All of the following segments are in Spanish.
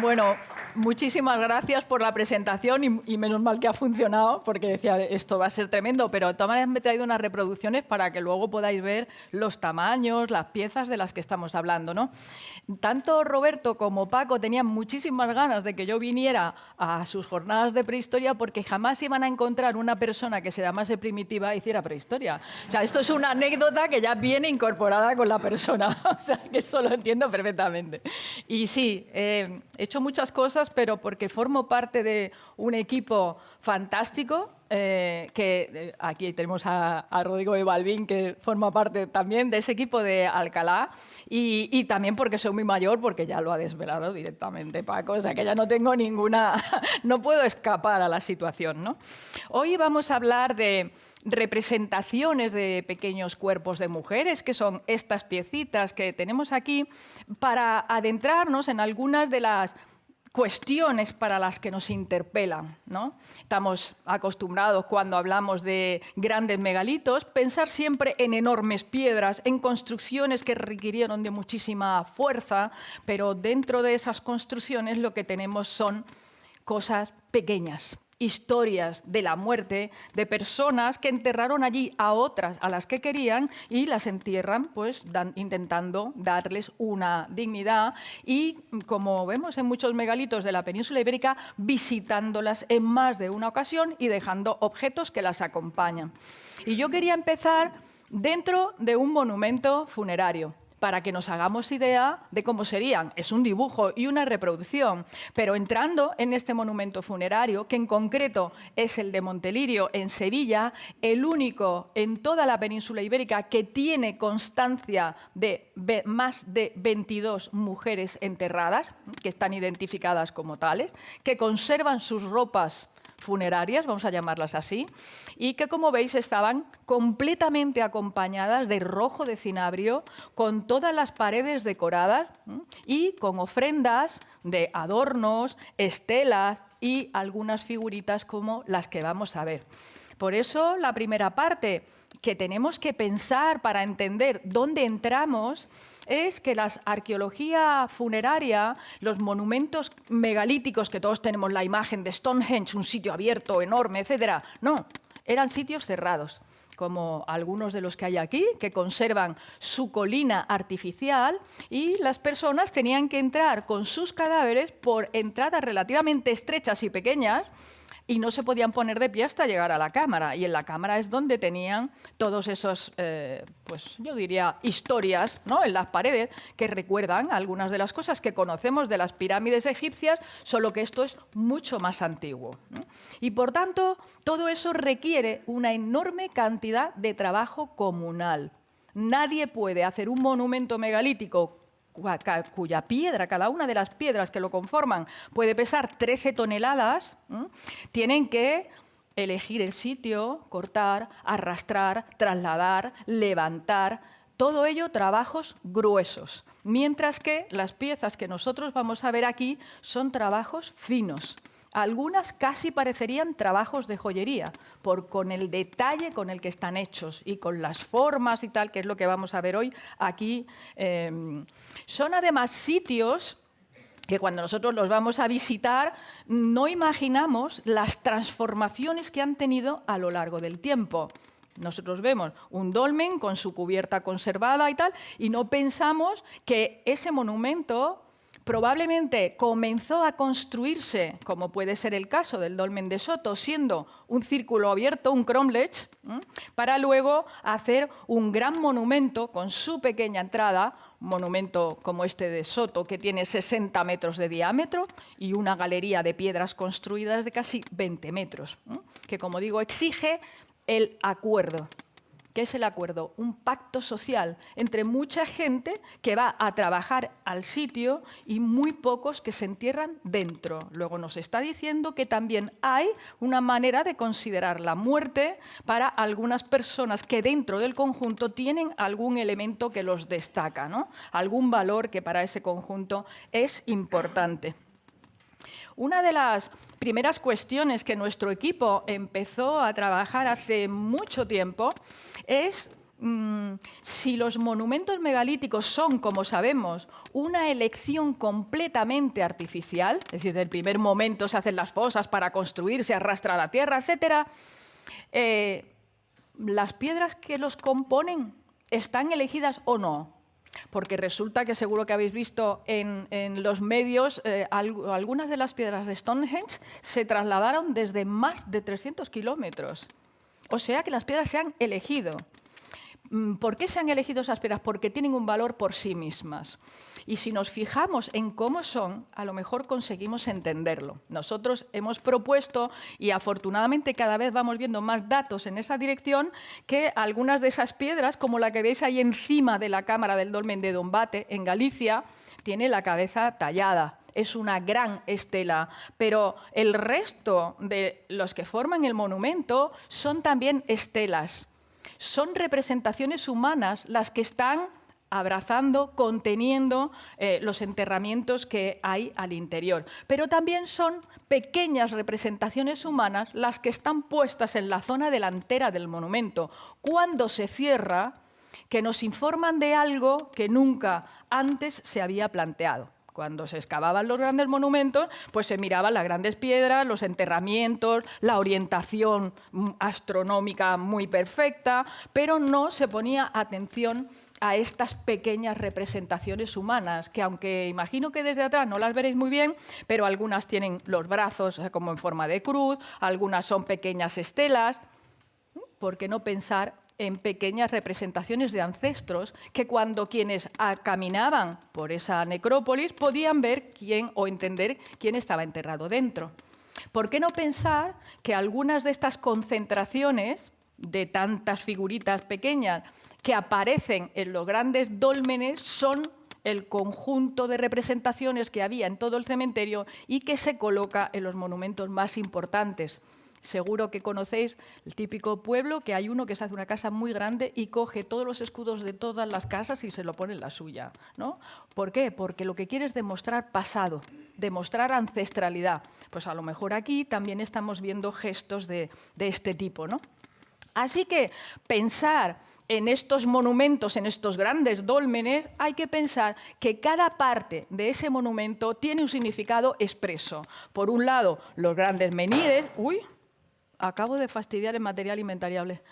Bueno, muchísimas gracias por la presentación y menos mal que ha funcionado, porque decía, esto va a ser tremendo, pero de todas maneras me he traído unas reproducciones para que luego podáis ver los tamaños, las piezas de las que estamos hablando, ¿no? Tanto Roberto como Paco tenían muchísimas ganas de que yo viniera a sus jornadas de prehistoria porque jamás iban a encontrar una persona que se llamase Primitiva e hiciera prehistoria. O sea, esto es una anécdota que ya viene incorporada con la persona, o sea, que eso lo entiendo perfectamente. Y sí, he hecho muchas cosas, pero porque formo parte de un equipo fantástico, aquí tenemos a Rodrigo de Balbín, que forma parte también de ese equipo de Alcalá, y también porque soy muy mayor, porque ya lo ha desvelado directamente Paco, o sea que ya no tengo ninguna, no puedo escapar a la situación, ¿no? Hoy vamos a hablar de representaciones de pequeños cuerpos de mujeres, que son estas piecitas que tenemos aquí, para adentrarnos en algunas de las cuestiones para las que nos interpelan, ¿no? Estamos acostumbrados, cuando hablamos de grandes megalitos, pensar siempre en enormes piedras, en construcciones que requirieron de muchísima fuerza, pero dentro de esas construcciones lo que tenemos son cosas pequeñas, historias de la muerte de personas que enterraron allí a otras a las que querían y las entierran pues intentando darles una dignidad y, como vemos en muchos megalitos de la península ibérica, visitándolas en más de una ocasión y dejando objetos que las acompañan. Y yo quería empezar dentro de un monumento funerario, para que nos hagamos idea de cómo serían. Es un dibujo y una reproducción, pero entrando en este monumento funerario, que en concreto es el de Montelirio, en Sevilla, el único en toda la península ibérica que tiene constancia de más de 22 mujeres enterradas, que están identificadas como tales, que conservan sus ropas funerarias, vamos a llamarlas así, y que, como veis, estaban completamente acompañadas de rojo de cinabrio, con todas las paredes decoradas y con ofrendas de adornos, estelas y algunas figuritas como las que vamos a ver. Por eso, la primera parte que tenemos que pensar para entender dónde entramos es que la arqueología funeraria, los monumentos megalíticos, que todos tenemos la imagen de Stonehenge, un sitio abierto, enorme, etcétera, no, eran sitios cerrados, como algunos de los que hay aquí, que conservan su colina artificial, y las personas tenían que entrar con sus cadáveres por entradas relativamente estrechas y pequeñas, y no se podían poner de pie hasta llegar a la cámara. Y en la cámara es donde tenían todos esos, pues yo diría, historias, ¿no?, en las paredes, que recuerdan algunas de las cosas que conocemos de las pirámides egipcias, solo que esto es mucho más antiguo, ¿no? Y por tanto, todo eso requiere una enorme cantidad de trabajo comunal. Nadie puede hacer un monumento megalítico cuya piedra, cada una de las piedras que lo conforman, puede pesar 13 toneladas, tienen que elegir el sitio, cortar, arrastrar, trasladar, levantar, todo ello trabajos gruesos, mientras que las piezas que nosotros vamos a ver aquí son trabajos finos. Algunas casi parecerían trabajos de joyería, con el detalle con el que están hechos y con las formas y tal, que es lo que vamos a ver hoy aquí. Son además sitios que cuando nosotros los vamos a visitar no imaginamos las transformaciones que han tenido a lo largo del tiempo. Nosotros vemos un dolmen con su cubierta conservada y tal, y no pensamos que ese monumento probablemente comenzó a construirse, como puede ser el caso del dolmen de Soto, siendo un círculo abierto, un cromlech, para luego hacer un gran monumento con su pequeña entrada, un monumento como este de Soto, que tiene 60 metros de diámetro y una galería de piedras construidas de casi 20 metros, que, como digo, exige el acuerdo. ¿Qué es el acuerdo? Un pacto social entre mucha gente que va a trabajar al sitio y muy pocos que se entierran dentro. Luego nos está diciendo que también hay una manera de considerar la muerte para algunas personas que dentro del conjunto tienen algún elemento que los destaca, ¿no? Algún valor que para ese conjunto es importante. Una de las primeras cuestiones que nuestro equipo empezó a trabajar hace mucho tiempo es si los monumentos megalíticos son, como sabemos, una elección completamente artificial, es decir, desde el primer momento se hacen las fosas para construir, se arrastra la tierra, etc., ¿las piedras que los componen están elegidas o no? Porque resulta que seguro que habéis visto en los medios algunas de las piedras de Stonehenge se trasladaron desde más de 300 kilómetros. O sea que las piedras se han elegido. ¿Por qué se han elegido esas piedras? Porque tienen un valor por sí mismas. Y si nos fijamos en cómo son, a lo mejor conseguimos entenderlo. Nosotros hemos propuesto, y afortunadamente cada vez vamos viendo más datos en esa dirección, que algunas de esas piedras, como la que veis ahí encima de la cámara del dolmen de Dombate, en Galicia, tiene la cabeza tallada. Es una gran estela, pero el resto de los que forman el monumento son también estelas. Son representaciones humanas las que están abrazando, conteniendo los enterramientos que hay al interior. Pero también son pequeñas representaciones humanas las que están puestas en la zona delantera del monumento. Cuando se cierra, que nos informan de algo que nunca antes se había planteado. Cuando se excavaban los grandes monumentos, pues se miraban las grandes piedras, los enterramientos, la orientación astronómica muy perfecta, pero no se ponía atención a estas pequeñas representaciones humanas, que aunque imagino que desde atrás no las veréis muy bien, pero algunas tienen los brazos como en forma de cruz, algunas son pequeñas estelas. ¿Por qué no pensar en pequeñas representaciones de ancestros que cuando quienes caminaban por esa necrópolis podían ver quién o entender quién estaba enterrado dentro? ¿Por qué no pensar que algunas de estas concentraciones de tantas figuritas pequeñas que aparecen en los grandes dólmenes son el conjunto de representaciones que había en todo el cementerio y que se coloca en los monumentos más importantes? Seguro que conocéis el típico pueblo que hay uno que se hace una casa muy grande y coge todos los escudos de todas las casas y se lo pone en la suya, ¿no? ¿Por qué? Porque lo que quiere es demostrar pasado, demostrar ancestralidad. Pues a lo mejor aquí también estamos viendo gestos de este tipo, ¿no? Así que pensar en estos monumentos, en estos grandes dólmenes, hay que pensar que cada parte de ese monumento tiene un significado expreso. Por un lado, los grandes menhires. Uy, acabo de fastidiar el material inventariable.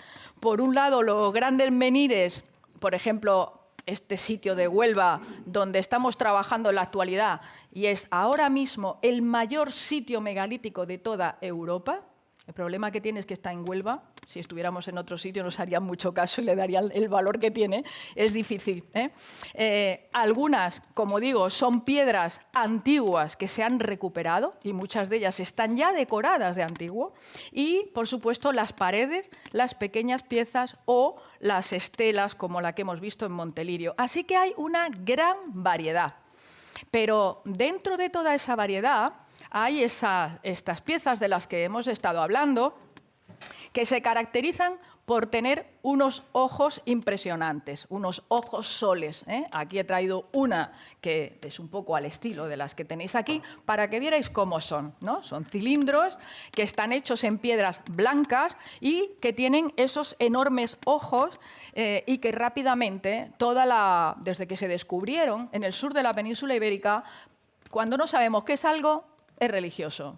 Por un lado, los grandes menhires, por ejemplo, este sitio de Huelva, donde estamos trabajando en la actualidad, y es ahora mismo el mayor sitio megalítico de toda Europa. El problema que tiene es que está en Huelva. Si estuviéramos en otro sitio nos harían mucho caso y le darían el valor que tiene. Es difícil, ¿eh? Algunas, como digo, son piedras antiguas que se han recuperado y muchas de ellas están ya decoradas de antiguo. Y, por supuesto, las paredes, las pequeñas piezas o las estelas como la que hemos visto en Montelirio. Así que hay una gran variedad. Pero dentro de toda esa variedad hay estas piezas de las que hemos estado hablando que se caracterizan por tener unos ojos impresionantes, unos ojos soles, ¿eh? Aquí he traído una que es un poco al estilo de las que tenéis aquí para que vierais cómo son, ¿no? Son cilindros que están hechos en piedras blancas y que tienen esos enormes ojos y que rápidamente, desde que se descubrieron en el sur de la península ibérica, cuando no sabemos qué es algo, es religioso.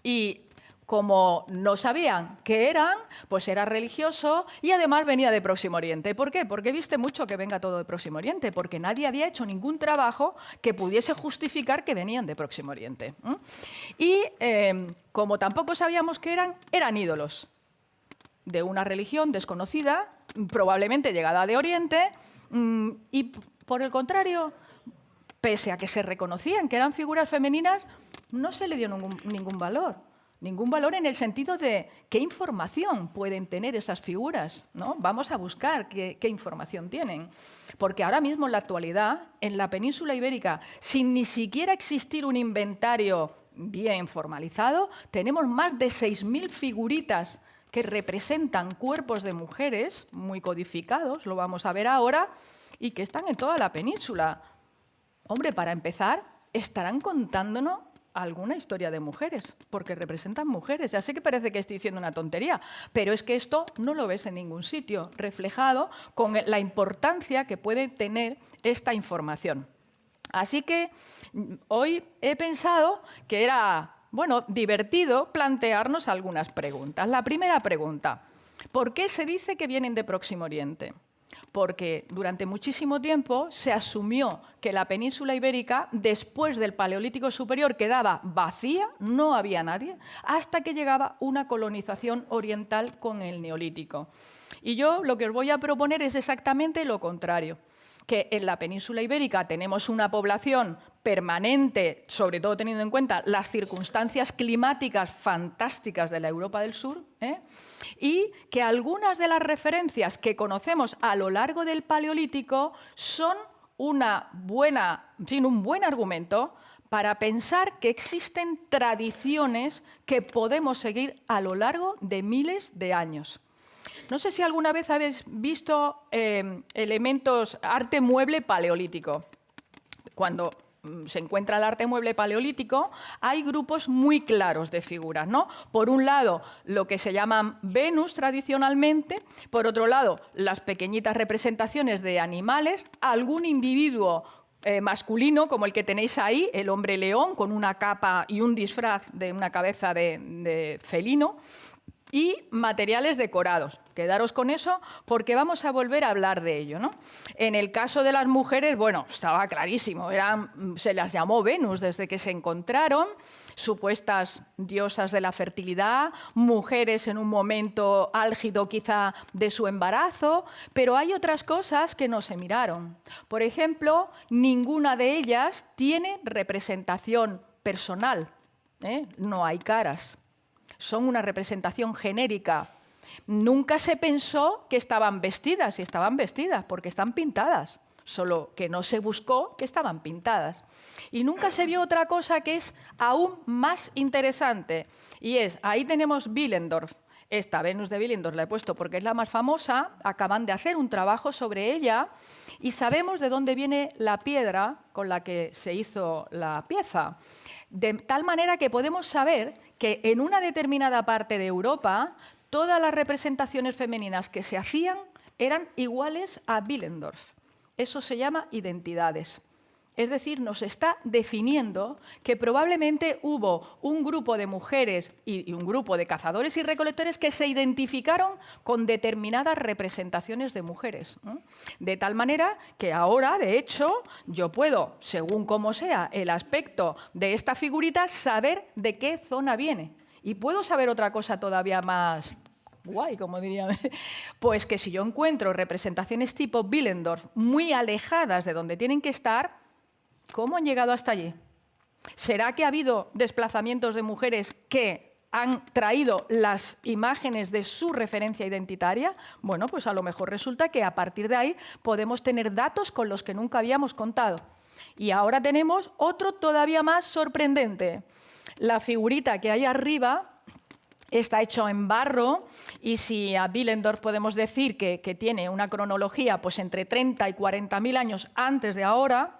Y como no sabían qué eran, pues era religioso y además venía de Próximo Oriente. ¿Por qué? Porque viste mucho que venga todo de Próximo Oriente, porque nadie había hecho ningún trabajo que pudiese justificar que venían de Próximo Oriente. Y como tampoco sabíamos qué eran ídolos de una religión desconocida, probablemente llegada de Oriente, y por el contrario, pese a que se reconocían que eran figuras femeninas, no se le dio ningún valor. Ningún valor en el sentido de qué información pueden tener esas figuras, ¿no? Vamos a buscar qué información tienen. Porque ahora mismo, en la actualidad, en la península ibérica, sin ni siquiera existir un inventario bien formalizado, tenemos más de 6.000 figuritas que representan cuerpos de mujeres muy codificados, lo vamos a ver ahora, y que están en toda la península. Hombre, para empezar, estarán contándonos alguna historia de mujeres, porque representan mujeres. Ya sé que parece que estoy diciendo una tontería, pero es que esto no lo ves en ningún sitio reflejado con la importancia que puede tener esta información. Así que hoy he pensado que era, bueno, divertido plantearnos algunas preguntas. La primera pregunta, ¿por qué se dice que vienen de Próximo Oriente? Porque durante muchísimo tiempo se asumió que la península ibérica, después del Paleolítico Superior, quedaba vacía, no había nadie, hasta que llegaba una colonización oriental con el Neolítico. Y yo lo que os voy a proponer es exactamente lo contrario, que en la península ibérica tenemos una población permanente, sobre todo teniendo en cuenta las circunstancias climáticas fantásticas de la Europa del Sur, y que algunas de las referencias que conocemos a lo largo del Paleolítico son un buen argumento para pensar que existen tradiciones que podemos seguir a lo largo de miles de años. No sé si alguna vez habéis visto elementos, arte mueble paleolítico. Cuando se encuentra el arte mueble paleolítico, hay grupos muy claros de figuras, ¿no? Por un lado, lo que se llaman Venus tradicionalmente, por otro lado, las pequeñitas representaciones de animales, algún individuo masculino, como el que tenéis ahí, el hombre león, con una capa y un disfraz de una cabeza de felino, y materiales decorados. Quedaros con eso porque vamos a volver a hablar de ello, ¿no? En el caso de las mujeres, bueno, estaba clarísimo, se las llamó Venus desde que se encontraron, supuestas diosas de la fertilidad, mujeres en un momento álgido quizá de su embarazo, pero hay otras cosas que no se miraron. Por ejemplo, ninguna de ellas tiene representación personal, no hay caras. Son una representación genérica. Nunca se pensó que estaban vestidas, y estaban vestidas porque están pintadas, solo que no se buscó que estaban pintadas. Y nunca se vio otra cosa que es aún más interesante, y es, ahí tenemos Willendorf. Esta Venus de Willendorf la he puesto porque es la más famosa, acaban de hacer un trabajo sobre ella y sabemos de dónde viene la piedra con la que se hizo la pieza. De tal manera que podemos saber que en una determinada parte de Europa todas las representaciones femeninas que se hacían eran iguales a Willendorf. Eso se llama identidades. Es decir, nos está definiendo que probablemente hubo un grupo de mujeres y un grupo de cazadores y recolectores que se identificaron con determinadas representaciones de mujeres. De tal manera que ahora, de hecho, yo puedo, según como sea el aspecto de esta figurita, saber de qué zona viene. Y puedo saber otra cosa todavía más guay, como diría, pues que si yo encuentro representaciones tipo Willendorf muy alejadas de donde tienen que estar, ¿cómo han llegado hasta allí? ¿Será que ha habido desplazamientos de mujeres que han traído las imágenes de su referencia identitaria? Bueno, pues a lo mejor resulta que a partir de ahí podemos tener datos con los que nunca habíamos contado. Y ahora tenemos otro todavía más sorprendente. La figurita que hay arriba está hecho en barro y si a Willendorf podemos decir que tiene una cronología pues entre 30 y 40.000 años antes de ahora,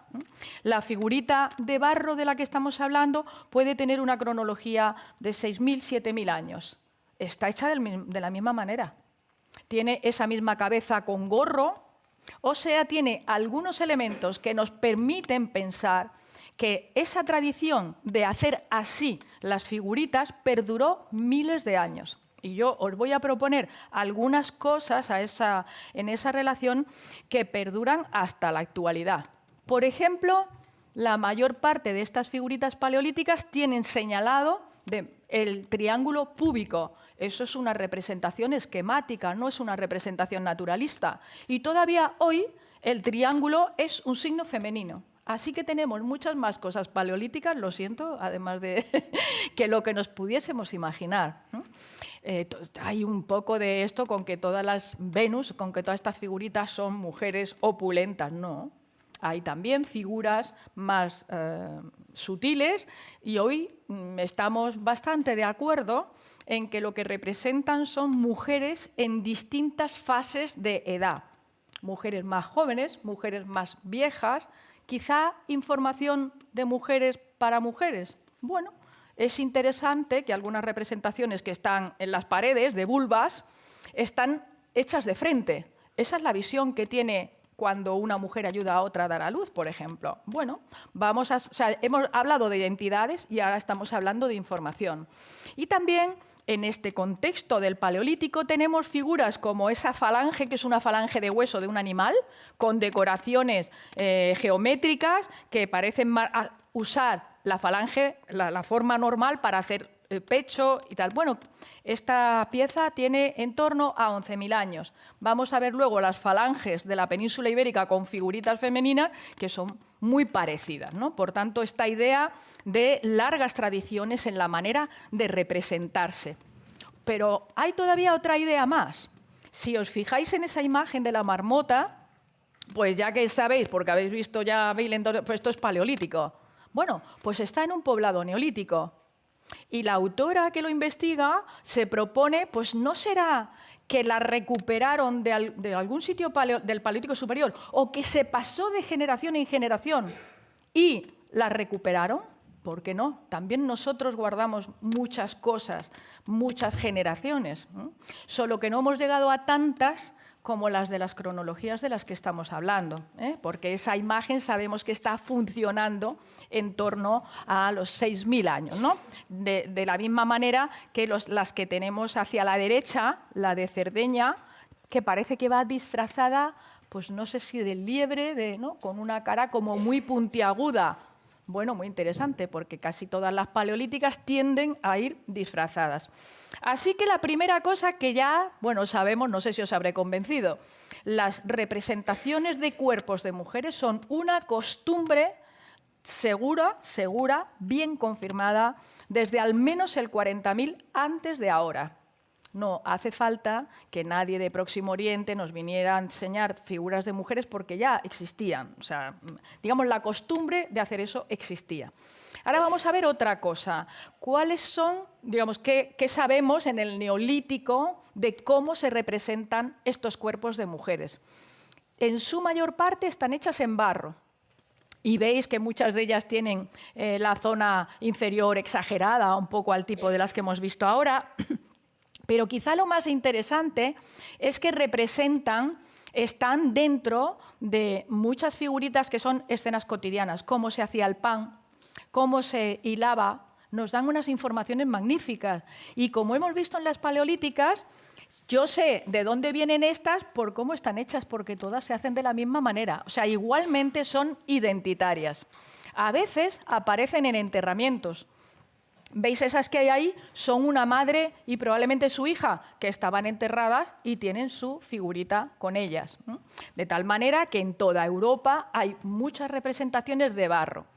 la figurita de barro de la que estamos hablando puede tener una cronología de 6.000, 7.000 años. Está hecha de la misma manera. Tiene esa misma cabeza con gorro, o sea, tiene algunos elementos que nos permiten pensar que esa tradición de hacer así las figuritas perduró miles de años. Y yo os voy a proponer algunas cosas en esa relación que perduran hasta la actualidad. Por ejemplo, la mayor parte de estas figuritas paleolíticas tienen señalado el triángulo púbico. Eso es una representación esquemática, no es una representación naturalista. Y todavía hoy el triángulo es un signo femenino. Así que tenemos muchas más cosas paleolíticas, lo siento, además de que lo que nos pudiésemos imaginar. Hay un poco de esto con que todas las Venus, con que todas estas figuritas son mujeres opulentas, no. Hay también figuras más sutiles y hoy estamos bastante de acuerdo en que lo que representan son mujeres en distintas fases de edad. Mujeres más jóvenes, mujeres más viejas, quizá información de mujeres para mujeres, Bueno, es interesante que algunas representaciones que están en las paredes de vulvas están hechas de frente. Esa es la visión que tiene cuando una mujer ayuda a otra a dar a luz, por ejemplo. Bueno, hemos hablado de identidades y ahora estamos hablando de información. Y también, en este contexto del Paleolítico, tenemos figuras como esa falange, que es una falange de hueso de un animal, con decoraciones geométricas que parecen usar la falange, la forma normal para hacer pecho y tal. Bueno, esta pieza tiene en torno a 11.000 años. Vamos a ver luego las falanges de la península ibérica con figuritas femeninas que son muy parecidas, ¿no? Por tanto, esta idea de largas tradiciones en la manera de representarse. Pero hay todavía otra idea más. Si os fijáis en esa imagen de la marmota, pues ya que sabéis, porque habéis visto ya, pues esto es paleolítico. Bueno, pues está en un poblado neolítico. Y la autora que lo investiga se propone, pues no será que la recuperaron de algún sitio del Paleolítico superior o que se pasó de generación en generación y la recuperaron. ¿Por qué no? También nosotros guardamos muchas cosas, muchas generaciones, ¿eh? Solo que no hemos llegado a tantas como las de las cronologías de las que estamos hablando, ¿eh? Porque esa imagen sabemos que está funcionando en torno a los 6.000 años, ¿no? De la misma manera que las que tenemos hacia la derecha, la de Cerdeña, que parece que va disfrazada, pues no sé si de liebre, ¿no? Con una cara como muy puntiaguda. Bueno, muy interesante, porque casi todas las paleolíticas tienden a ir disfrazadas. Así que la primera cosa que ya, bueno, sabemos, no sé si os habré convencido, las representaciones de cuerpos de mujeres son una costumbre segura, bien confirmada, desde al menos el 40.000 antes de ahora. No hace falta que nadie de Próximo Oriente nos viniera a enseñar figuras de mujeres porque ya existían. O sea, digamos, la costumbre de hacer eso existía. Ahora vamos a ver otra cosa. ¿Cuáles son, digamos, qué sabemos en el Neolítico de cómo se representan estos cuerpos de mujeres? En su mayor parte están hechas en barro. Y veis que muchas de ellas tienen la zona inferior exagerada, un poco al tipo de las que hemos visto ahora. Pero quizá lo más interesante es que están dentro de muchas figuritas que son escenas cotidianas, cómo se hacía el pan, cómo se hilaba, nos dan unas informaciones magníficas. Y como hemos visto en las paleolíticas, yo sé de dónde vienen estas por cómo están hechas, porque todas se hacen de la misma manera. O sea, igualmente son identitarias. A veces aparecen en enterramientos. ¿Veis esas que hay ahí? Son una madre y probablemente su hija, que estaban enterradas y tienen su figurita con ellas. De tal manera que en toda Europa hay muchas representaciones de barro.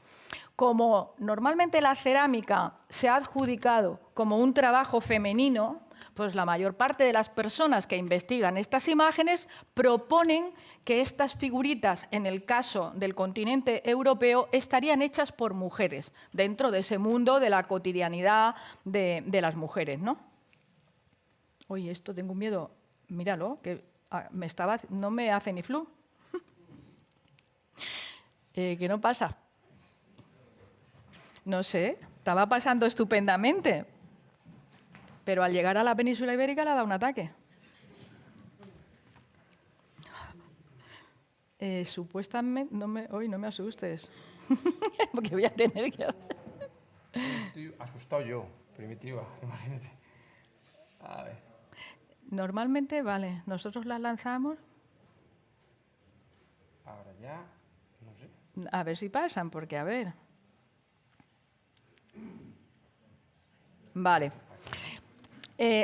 Como normalmente la cerámica se ha adjudicado como un trabajo femenino, pues la mayor parte de las personas que investigan estas imágenes proponen que estas figuritas, en el caso del continente europeo, estarían hechas por mujeres, dentro de ese mundo de la cotidianidad de las mujeres, ¿no? Oye, esto tengo un miedo, míralo, que no me hace ni flu. ¿Qué no pasa? No sé, estaba pasando estupendamente. Pero al llegar a la península ibérica le ha dado un ataque. Supuestamente, no me asustes, porque voy a tener que hacer. Estoy asustado yo, Primitiva, imagínate. A ver. Normalmente, vale, nosotros las lanzamos. Ahora ya, no sé. A ver si pasan, porque a ver. Vale.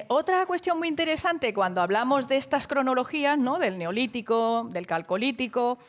Otra cuestión muy interesante cuando hablamos de estas cronologías, ¿no? Del Neolítico, del Calcolítico,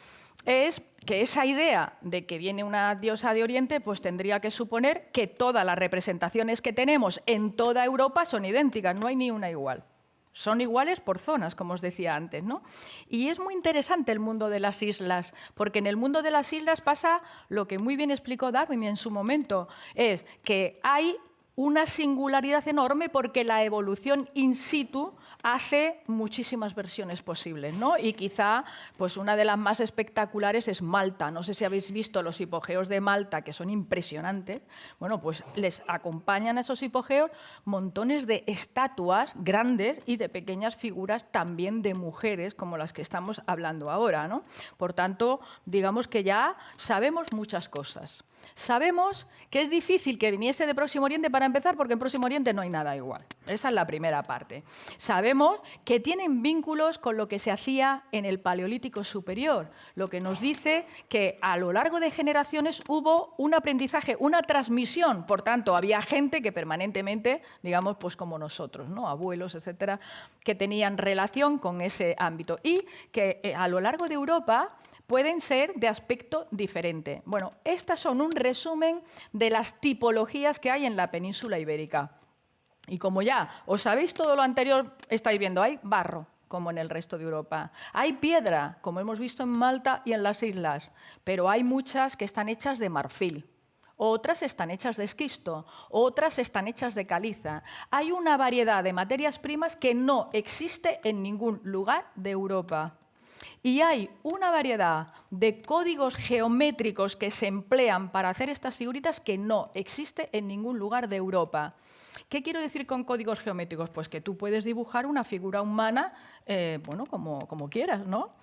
es que esa idea de que viene una diosa de Oriente pues tendría que suponer que todas las representaciones que tenemos en toda Europa son idénticas, no hay ni una igual. Son iguales por zonas, como os decía antes, ¿no? Y es muy interesante el mundo de las islas, porque en el mundo de las islas pasa lo que muy bien explicó Darwin en su momento, es que hay una singularidad enorme porque la evolución in situ hace muchísimas versiones posibles, ¿no? Y quizá pues una de las más espectaculares es Malta. No sé si habéis visto los hipogeos de Malta, que son impresionantes. Bueno, pues les acompañan a esos hipogeos montones de estatuas grandes y de pequeñas figuras también de mujeres, como las que estamos hablando ahora, ¿no? Por tanto, digamos que ya sabemos muchas cosas. Sabemos que es difícil que viniese de Próximo Oriente para empezar, porque en Próximo Oriente no hay nada igual. Esa es la primera parte. Sabemos que tienen vínculos con lo que se hacía en el Paleolítico Superior, lo que nos dice que a lo largo de generaciones hubo un aprendizaje, una transmisión. Por tanto, había gente que permanentemente, digamos, pues como nosotros, ¿no? Abuelos, etcétera, que tenían relación con ese ámbito y que a lo largo de Europa pueden ser de aspecto diferente. Bueno, estas son un resumen de las tipologías que hay en la península ibérica. Y como ya os sabéis todo lo anterior, estáis viendo, hay barro, como en el resto de Europa. Hay piedra, como hemos visto en Malta y en las islas, pero hay muchas que están hechas de marfil. Otras están hechas de esquisto, otras están hechas de caliza. Hay una variedad de materias primas que no existe en ningún lugar de Europa. Y hay una variedad de códigos geométricos que se emplean para hacer estas figuritas que no existe en ningún lugar de Europa. ¿Qué quiero decir con códigos geométricos? Pues que tú puedes dibujar una figura humana bueno, como quieras, ¿no?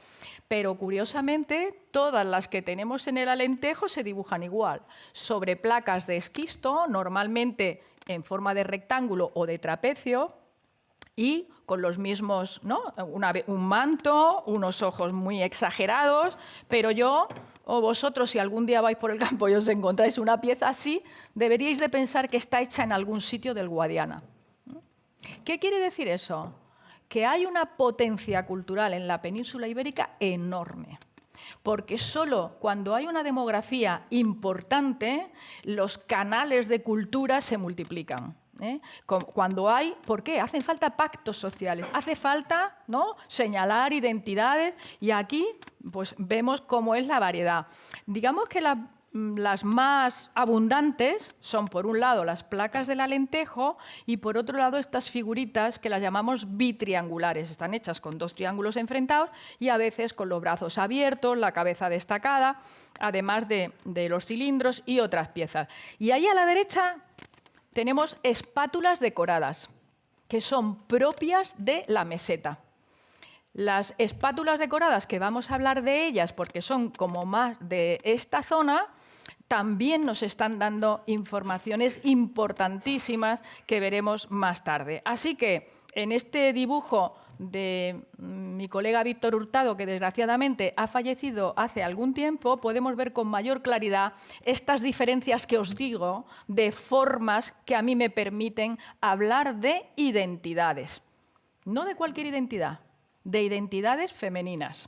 Pero curiosamente, todas las que tenemos en el Alentejo se dibujan igual, sobre placas de esquisto, normalmente en forma de rectángulo o de trapecio, y con los mismos, ¿no? Un manto, unos ojos muy exagerados, pero yo o vosotros, si algún día vais por el campo y os encontráis una pieza así, deberíais de pensar que está hecha en algún sitio del Guadiana. ¿Qué quiere decir eso? Que hay una potencia cultural en la península ibérica enorme. Porque solo cuando hay una demografía importante, los canales de cultura se multiplican. Cuando hay, ¿por qué? Hacen falta pactos sociales, hace falta, ¿no?, señalar identidades, y aquí pues, vemos cómo es la variedad. Digamos que las más abundantes son, por un lado, las placas del Alentejo y, por otro lado, estas figuritas que las llamamos bitriangulares. Están hechas con dos triángulos enfrentados y a veces con los brazos abiertos, la cabeza destacada, además de los cilindros y otras piezas. Y ahí a la derecha tenemos espátulas decoradas, que son propias de la meseta. Las espátulas decoradas, que vamos a hablar de ellas porque son como más de esta zona, también nos están dando informaciones importantísimas que veremos más tarde. Así que en este dibujo de mi colega Víctor Hurtado, que desgraciadamente ha fallecido hace algún tiempo, podemos ver con mayor claridad estas diferencias que os digo de formas que a mí me permiten hablar de identidades. No de cualquier identidad, de identidades femeninas,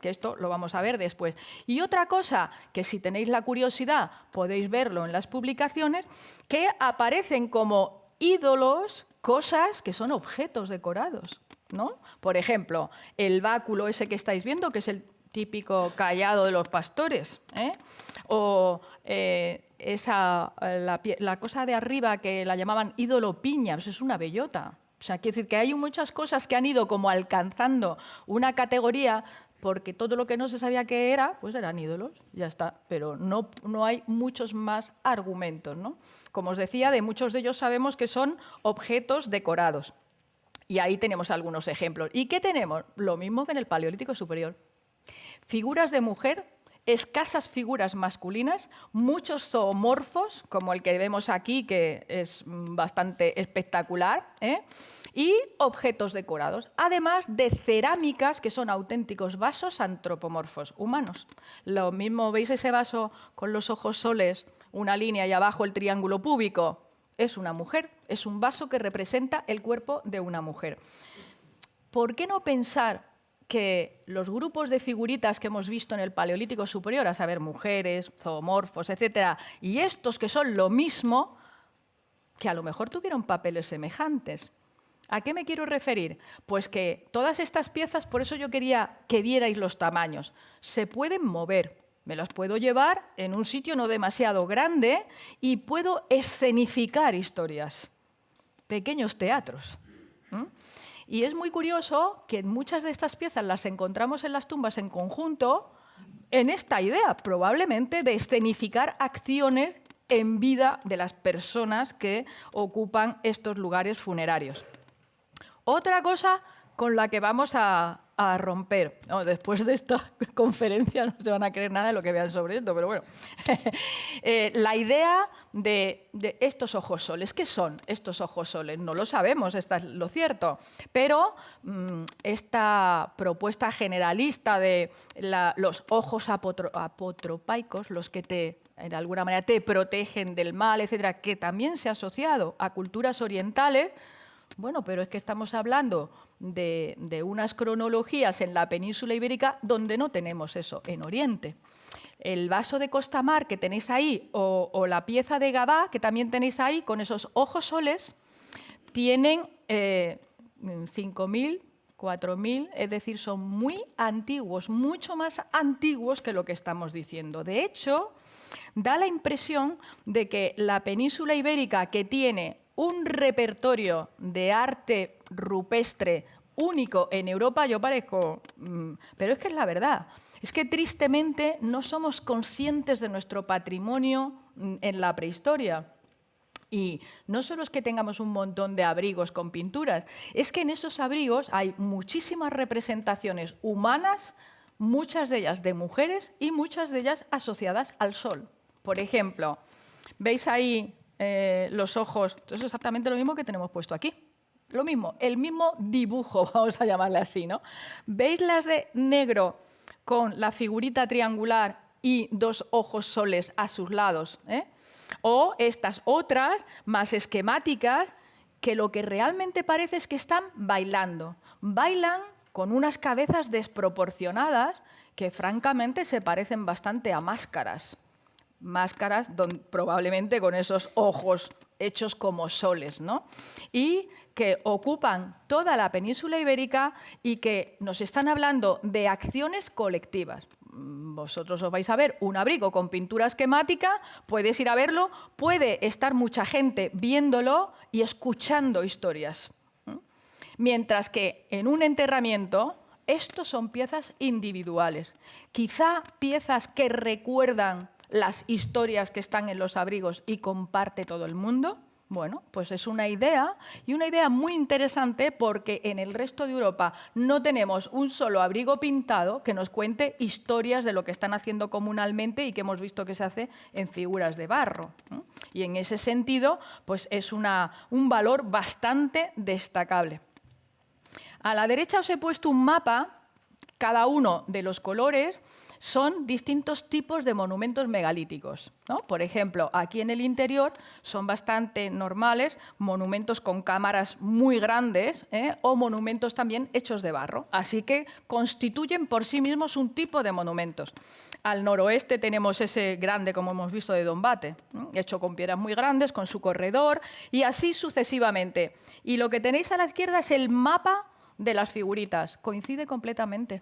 que esto lo vamos a ver después. Y otra cosa, que si tenéis la curiosidad podéis verlo en las publicaciones, que aparecen como ídolos cosas que son objetos decorados, ¿no? Por ejemplo, el báculo ese que estáis viendo, que es el típico cayado de los pastores, o la cosa de arriba que la llamaban ídolo piña, pues es una bellota. O sea, quiere decir que hay muchas cosas que han ido como alcanzando una categoría porque todo lo que no se sabía qué era, pues eran ídolos, ya está. Pero no hay muchos más argumentos, ¿no? Como os decía, de muchos de ellos sabemos que son objetos decorados. Y ahí tenemos algunos ejemplos. ¿Y qué tenemos? Lo mismo que en el Paleolítico Superior. Figuras de mujer, escasas figuras masculinas, muchos zoomorfos, como el que vemos aquí, que es bastante espectacular, y objetos decorados, además de cerámicas que son auténticos vasos antropomorfos, humanos. Lo mismo, ¿veis ese vaso con los ojos soles, una línea y abajo el triángulo púbico? Es una mujer, es un vaso que representa el cuerpo de una mujer. ¿Por qué no pensar que los grupos de figuritas que hemos visto en el Paleolítico Superior, a saber, mujeres, zoomorfos, etcétera, y estos que son lo mismo, que a lo mejor tuvieron papeles semejantes? ¿A qué me quiero referir? Pues que todas estas piezas, por eso yo quería que vierais los tamaños, se pueden mover. Me las puedo llevar en un sitio no demasiado grande y puedo escenificar historias, pequeños teatros. Y es muy curioso que muchas de estas piezas las encontramos en las tumbas en conjunto en esta idea, probablemente, de escenificar acciones en vida de las personas que ocupan estos lugares funerarios. Otra cosa con la que vamos a romper. No, después de esta conferencia no se van a creer nada de lo que vean sobre esto, pero bueno. La idea de estos ojos soles. ¿Qué son estos ojos soles? No lo sabemos, esto es lo cierto. Pero esta propuesta generalista de los ojos apotropaicos, los que de alguna manera te protegen del mal, etcétera, que también se ha asociado a culturas orientales. Bueno, pero es que estamos hablando de unas cronologías en la península ibérica donde no tenemos eso en Oriente. El vaso de Costamar que tenéis ahí o la pieza de Gabá que también tenéis ahí con esos ojos soles tienen 5.000, 4.000, es decir, son muy antiguos, mucho más antiguos que lo que estamos diciendo. De hecho, da la impresión de que la península ibérica, que tiene un repertorio de arte rupestre único en Europa, yo parezco... pero es que es la verdad. Es que tristemente no somos conscientes de nuestro patrimonio en la prehistoria. Y no solo es que tengamos un montón de abrigos con pinturas, es que en esos abrigos hay muchísimas representaciones humanas, muchas de ellas de mujeres y muchas de ellas asociadas al sol. Por ejemplo, ¿veis ahí los ojos? Eso es exactamente lo mismo que tenemos puesto aquí. Lo mismo, el mismo dibujo, vamos a llamarle así, ¿no? ¿Veis las de negro con la figurita triangular y dos ojos soles a sus lados? O estas otras, más esquemáticas, que lo que realmente parece es que están bailando. Bailan con unas cabezas desproporcionadas que francamente se parecen bastante a máscaras. Máscaras probablemente con esos ojos hechos como soles, ¿no? Y que ocupan toda la península ibérica y que nos están hablando de acciones colectivas. Vosotros os vais a ver un abrigo con pintura esquemática, puedes ir a verlo, puede estar mucha gente viéndolo y escuchando historias. Mientras que en un enterramiento, estos son piezas individuales, quizá piezas que recuerdan las historias que están en los abrigos y comparte todo el mundo. Bueno, pues es una idea, y una idea muy interesante porque en el resto de Europa no tenemos un solo abrigo pintado que nos cuente historias de lo que están haciendo comunalmente y que hemos visto que se hace en figuras de barro. Y en ese sentido, pues es un valor bastante destacable. A la derecha os he puesto un mapa, cada uno de los colores son distintos tipos de monumentos megalíticos, ¿no? Por ejemplo, aquí en el interior son bastante normales monumentos con cámaras muy grandes, o monumentos también hechos de barro. Así que constituyen por sí mismos un tipo de monumentos. Al noroeste tenemos ese grande, como hemos visto, de Dombate, hecho con piedras muy grandes, con su corredor, y así sucesivamente. Y lo que tenéis a la izquierda es el mapa de las figuritas. Coincide completamente.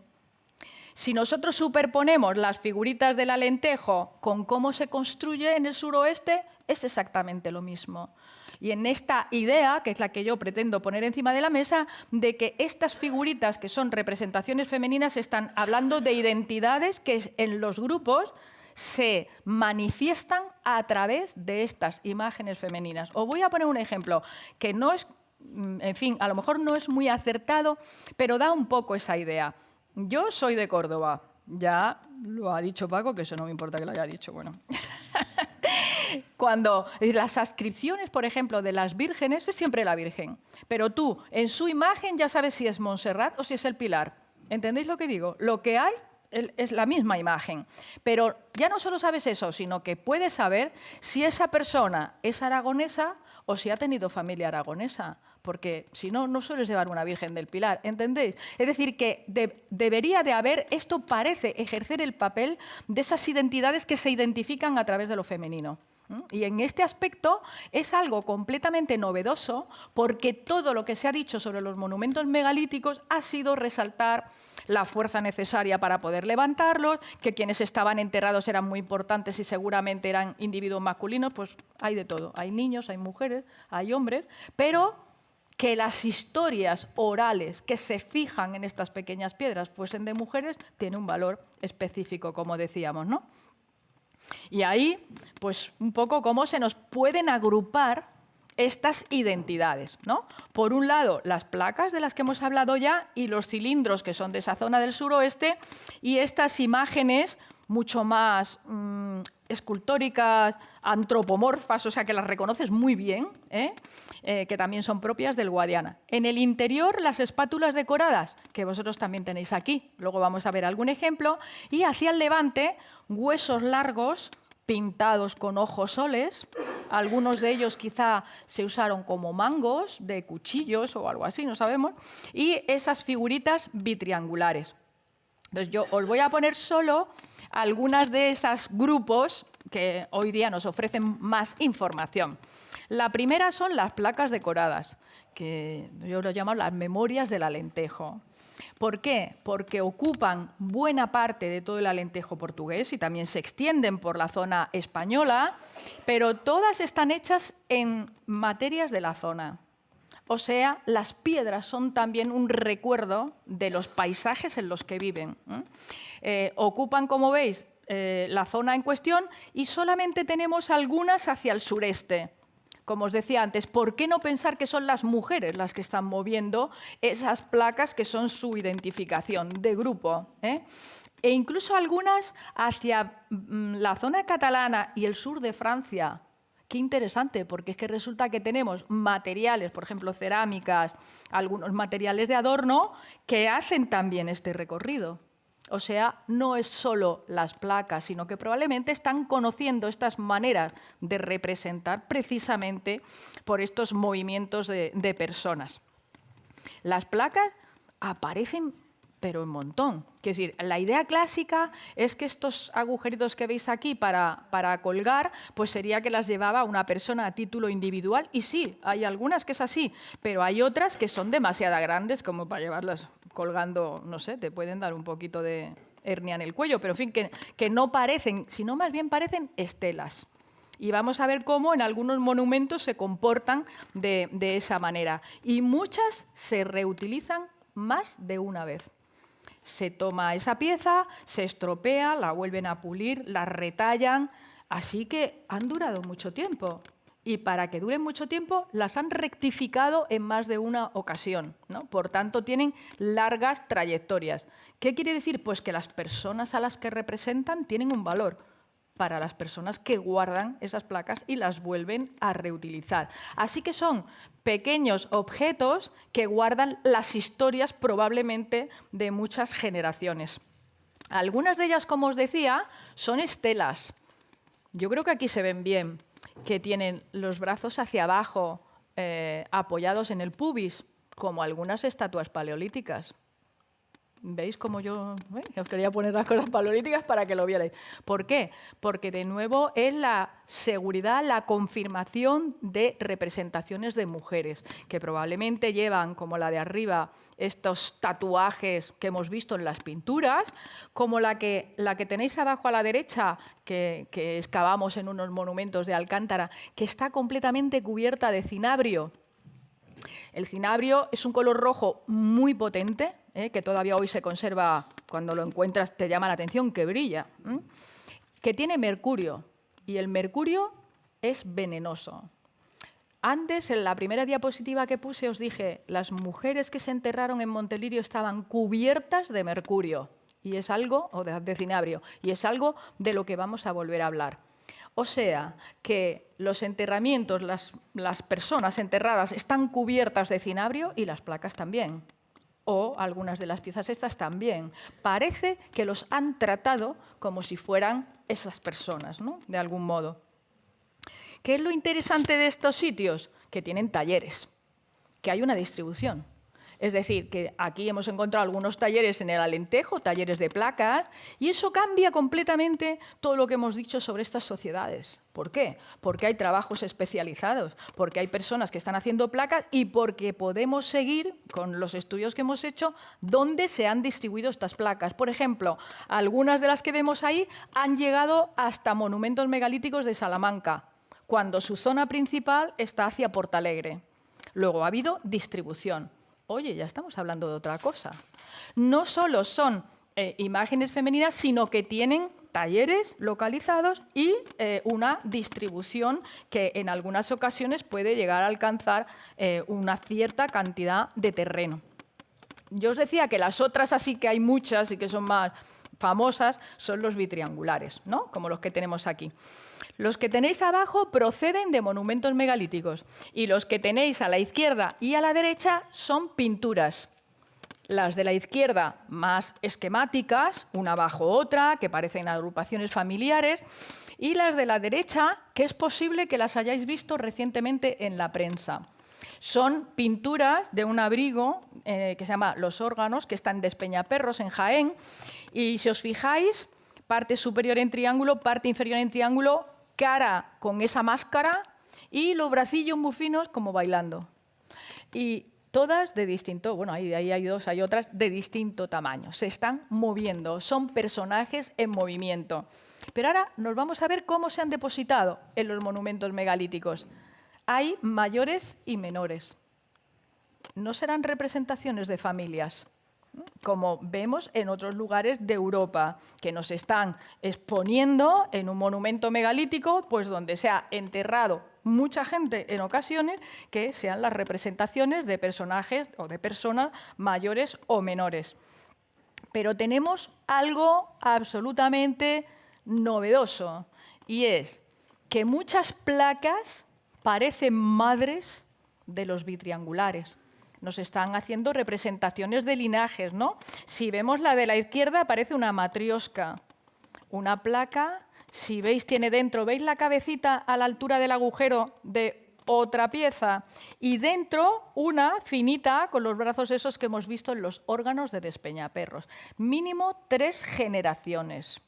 Si nosotros superponemos las figuritas del Alentejo con cómo se construye en el suroeste, es exactamente lo mismo. Y en esta idea, que es la que yo pretendo poner encima de la mesa, de que estas figuritas, que son representaciones femeninas, están hablando de identidades que en los grupos se manifiestan a través de estas imágenes femeninas. Os voy a poner un ejemplo que no es, en fin, a lo mejor no es muy acertado, pero da un poco esa idea. Yo soy de Córdoba, ya lo ha dicho Paco, que eso no me importa que lo haya dicho, bueno. Cuando las ascripciones, por ejemplo, de las vírgenes, es siempre la Virgen, pero tú en su imagen ya sabes si es Montserrat o si es el Pilar. ¿Entendéis lo que digo? Lo que hay es la misma imagen, pero ya no solo sabes eso, sino que puedes saber si esa persona es aragonesa o si ha tenido familia aragonesa, porque si no, no sueles llevar una Virgen del Pilar, ¿entendéis? Es decir, que debería de haber, esto parece ejercer el papel de esas identidades que se identifican a través de lo femenino. Y en este aspecto es algo completamente novedoso porque todo lo que se ha dicho sobre los monumentos megalíticos ha sido resaltar la fuerza necesaria para poder levantarlos, que quienes estaban enterrados eran muy importantes y seguramente eran individuos masculinos, pues hay de todo. Hay niños, hay mujeres, hay hombres, pero que las historias orales que se fijan en estas pequeñas piedras fuesen de mujeres tiene un valor específico, como decíamos, ¿no? Y ahí, pues un poco cómo se nos pueden agrupar estas identidades, ¿no? Por un lado, las placas de las que hemos hablado ya y los cilindros que son de esa zona del suroeste y estas imágenes mucho más escultóricas, antropomorfas, o sea que las reconoces muy bien, que también son propias del Guadiana. En el interior, las espátulas decoradas, que vosotros también tenéis aquí, luego vamos a ver algún ejemplo, y hacia el levante, huesos largos pintados con ojos soles, algunos de ellos quizá se usaron como mangos de cuchillos o algo así, no sabemos, y esas figuritas bitriangulares. Entonces yo os voy a poner solo algunas de esos grupos que hoy día nos ofrecen más información. La primera son las placas decoradas, que yo lo llamo las memorias del Alentejo. ¿Por qué? Porque ocupan buena parte de todo el Alentejo portugués y también se extienden por la zona española, pero todas están hechas en materias de la zona. O sea, las piedras son también un recuerdo de los paisajes en los que viven. Ocupan, como veis, la zona en cuestión y solamente tenemos algunas hacia el sureste. Como os decía antes, ¿por qué no pensar que son las mujeres las que están moviendo esas placas que son su identificación de grupo? E incluso algunas hacia la zona catalana y el sur de Francia. Qué interesante, porque es que resulta que tenemos materiales, por ejemplo, cerámicas, algunos materiales de adorno, que hacen también este recorrido. O sea, no es solo las placas, sino que probablemente están conociendo estas maneras de representar precisamente por estos movimientos de personas. Las placas aparecen, pero un montón. Es decir, la idea clásica es que estos agujeritos que veis aquí para colgar, pues sería que las llevaba una persona a título individual. Y sí, hay algunas que es así, pero hay otras que son demasiado grandes como para llevarlas colgando, no sé, te pueden dar un poquito de hernia en el cuello, pero en fin, que no parecen, sino más bien parecen estelas. Y vamos a ver cómo en algunos monumentos se comportan de esa manera. Y muchas se reutilizan más de una vez. Se toma esa pieza, se estropea, la vuelven a pulir, la retallan, así que han durado mucho tiempo. Y para que duren mucho tiempo, las han rectificado en más de una ocasión, ¿no? Por tanto, tienen largas trayectorias. ¿Qué quiere decir? Pues que las personas a las que representan tienen un valor para las personas que guardan esas placas y las vuelven a reutilizar. Así que son pequeños objetos que guardan las historias probablemente de muchas generaciones. Algunas de ellas, como os decía, son estelas. Yo creo que aquí se ven bien, que tienen los brazos hacia abajo, apoyados en el pubis, como algunas estatuas paleolíticas. ¿Veis cómo yo os quería poner las cosas paleolíticas para que lo vierais? ¿Por qué? Porque, de nuevo, es la seguridad, la confirmación de representaciones de mujeres, que probablemente llevan, como la de arriba, estos tatuajes que hemos visto en las pinturas, como la que tenéis abajo a la derecha, que excavamos en unos monumentos de Alcántara, que está completamente cubierta de cinabrio. El cinabrio es un color rojo muy potente, que todavía hoy se conserva, cuando lo encuentras te llama la atención, que brilla, que tiene mercurio, y el mercurio es venenoso. Antes, en la primera diapositiva que puse, os dije, las mujeres que se enterraron en Montelirio estaban cubiertas de mercurio, y es algo, o de cinabrio, y es algo de lo que vamos a volver a hablar. O sea, que los enterramientos, las personas enterradas están cubiertas de cinabrio y las placas también. O algunas de las piezas estas también. Parece que los han tratado como si fueran esas personas, ¿no? De algún modo. ¿Qué es lo interesante de estos sitios? Que tienen talleres, que hay una distribución. Es decir, que aquí hemos encontrado algunos talleres en el Alentejo, talleres de placas, y eso cambia completamente todo lo que hemos dicho sobre estas sociedades. ¿Por qué? Porque hay trabajos especializados, porque hay personas que están haciendo placas y porque podemos seguir con los estudios que hemos hecho dónde se han distribuido estas placas. Por ejemplo, algunas de las que vemos ahí han llegado hasta monumentos megalíticos de Salamanca, cuando su zona principal está hacia Portalegre. Luego ha habido distribución. Oye, ya estamos hablando de otra cosa. No solo son imágenes femeninas, sino que tienen talleres localizados y una distribución que en algunas ocasiones puede llegar a alcanzar una cierta cantidad de terreno. Yo os decía que las otras, así que hay muchas y que son más famosas, son los bitriangulares, ¿no? Como los que tenemos aquí. Los que tenéis abajo proceden de monumentos megalíticos y los que tenéis a la izquierda y a la derecha son pinturas. Las de la izquierda más esquemáticas, una bajo otra, que parecen agrupaciones familiares, y las de la derecha, que es posible que las hayáis visto recientemente en la prensa. Son pinturas de un abrigo que se llama Los Órganos, que está en Despeñaperros, en Jaén, y si os fijáis, parte superior en triángulo, parte inferior en triángulo, cara con esa máscara y los bracillos muy finos como bailando. Y todas de distinto, bueno, ahí hay dos, hay otras de distinto tamaño. Se están moviendo, son personajes en movimiento. Pero ahora nos vamos a ver cómo se han depositado en los monumentos megalíticos. Hay mayores y menores. No serán representaciones de familias, como vemos en otros lugares de Europa, que nos están exponiendo en un monumento megalítico, pues donde se ha enterrado mucha gente en ocasiones, que sean las representaciones de personajes o de personas mayores o menores. Pero tenemos algo absolutamente novedoso, y es que muchas placas parecen madres de los bitriangulares. Nos están haciendo representaciones de linajes, ¿no? Si vemos la de la izquierda, parece una matrioska. Una placa, si veis, tiene dentro, ¿veis la cabecita a la altura del agujero de otra pieza? Y dentro, una finita, con los brazos esos que hemos visto en los órganos de Despeñaperros. Mínimo 3 generaciones.